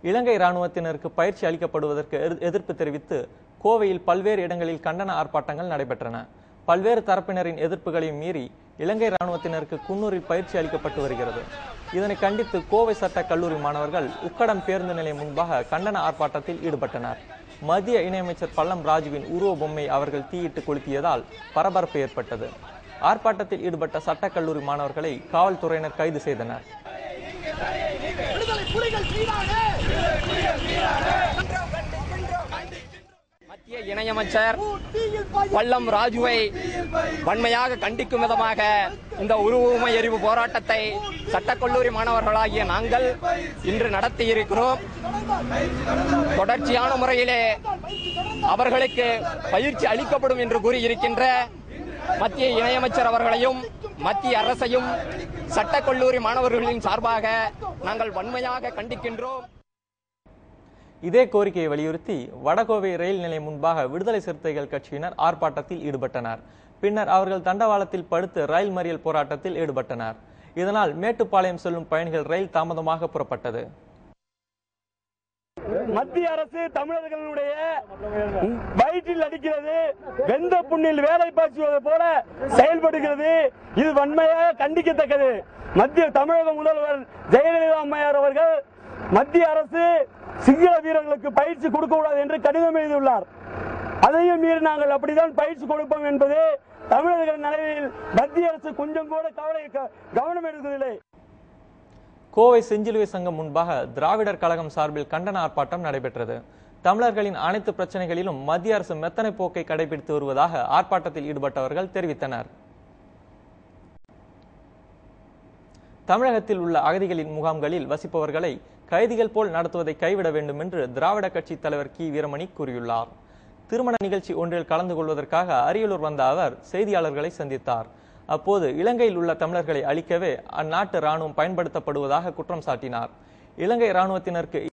இலங்கை இராணுவத்தினருக்கு பயிற்சி அளிக்கப்படுவதற்கு எதிர்ப்பு தெரிவித்து கோவையில் பல்வேறு இடங்களில் கண்டன ஆர்ப்பாட்டங்கள் நடைபெற்றன. பல்வேறு தரப்பினரின் எதிர்ப்புகளையும் மீறி இலங்கை இராணுவத்தினருக்கு குன்னூரில் பயிற்சி அளிக்கப்பட்டு வருகிறது. இதனை கண்டித்து கோவை சட்ட கல்லூரி மாணவர்கள் உக்கடம் பேருந்து நிலையம் முன்பாக கண்டன ஆர்ப்பாட்டத்தில் ஈடுபட்டனர். மத்திய இணையமைச்சர் பல்லம் ராஜுவின் உருவ பொம்மை அவர்கள் தீயிட்டு கொளுத்தியதால் பரபரப்பு ஏற்பட்டது. ஆர்ப்பாட்டத்தில் ஈடுபட்ட சட்டக்கல்லூரி மாணவர்களை காவல்துறையினர் கைது செய்தனர். மத்திய இணையமைச்சர் பல்லம் ராஜுவை வன்மையாக கண்டிக்கும் விதமாக இந்த உருவ எரிவு போராட்டத்தை சட்டக்கல்லூரி மாணவர்களாகிய நாங்கள் இன்று நடத்தியிருக்கிறோம். தொடர்ச்சியான முறையிலே அவர்களுக்கு பயிற்சி அளிக்கப்படும் என்று கூறியிருக்கின்ற மத்திய இணையமைச்சர் அவர்களையும் மத்திய அரசையும் சட்டக்கல்லூரி மாணவர்களின் சார்பாக நாங்கள் வன்மையாக கண்டிக்கின்றோம். இதே கோரிக்கையை வலியுறுத்தி வடகோவை ரயில் நிலையம் முன்பாக விடுதலை சிறுத்தைகள் கட்சியினர் ஆர்ப்பாட்டத்தில் ஈடுபட்டனர். பின்னர் அவர்கள் தண்டவாளத்தில் படுத்து ரயில் மறியல் போராட்டத்தில் ஈடுபட்டனர். இதனால் மேட்டுப்பாளையம் செல்லும் பயணிகள் ரயில் தாமதமாக புறப்பட்டது. மத்திய அரசு தமிழர்களுடைய வயிற்றில் அடிக்கிறது, வெந்த புண்ணில் வேலை பாய்ச்சுவது போல செயல்படுகிறது. இது வன்மையாக கண்டிக்கத்தக்கது. மத்திய தமிழக முதல்வர் ஜெயலலிதா அம்மையார் அவர்கள் மத்திய அரசு சிங்கள வீரர்களுக்கு பயிற்சி கொடுக்க கூடாது என்று கடிதம் எழுதியுள்ளார். அதையும் மீறி நாங்கள் அப்படித்தான் பயிற்சி கொடுப்போம் என்பது தமிழர்கள் நிலையில் மத்திய அரசு கொஞ்சம் கூட கவனம் எடுக்கவில்லை. கோவை செஞ்சிலுவை சங்கம் முன்பாக திராவிடர் கழகம் சார்பில் கண்டன ஆர்ப்பாட்டம் நடைபெற்றது. தமிழர்களின் அனைத்து பிரச்சனைகளிலும் மத்திய அரசு மெத்தனை போக்கை கடைபிடித்து வருவதாக ஆர்ப்பாட்டத்தில் ஈடுபட்டவர்கள் தெரிவித்தனர். தமிழகத்தில் உள்ள அகதிகளின் முகாம்களில் வசிப்பவர்களை கைதிகள் போல் நடத்துவதை கைவிட வேண்டும் என்று திராவிட கட்சி தலைவர் கி வீரமணி கூறியுள்ளார். திருமண நிகழ்ச்சி ஒன்றில் கலந்து கொள்வதற்காக அரியலூர் வந்த அவர் செய்தியாளர்களை சந்தித்தார். அப்போது இலங்கையில் உள்ள தமிழர்களை அழிக்கவே அந்நாட்டு ராணுவம் பயன்படுத்தப்படுவதாக குற்றம் சாட்டினார். இலங்கை ராணுவத்தினருக்கு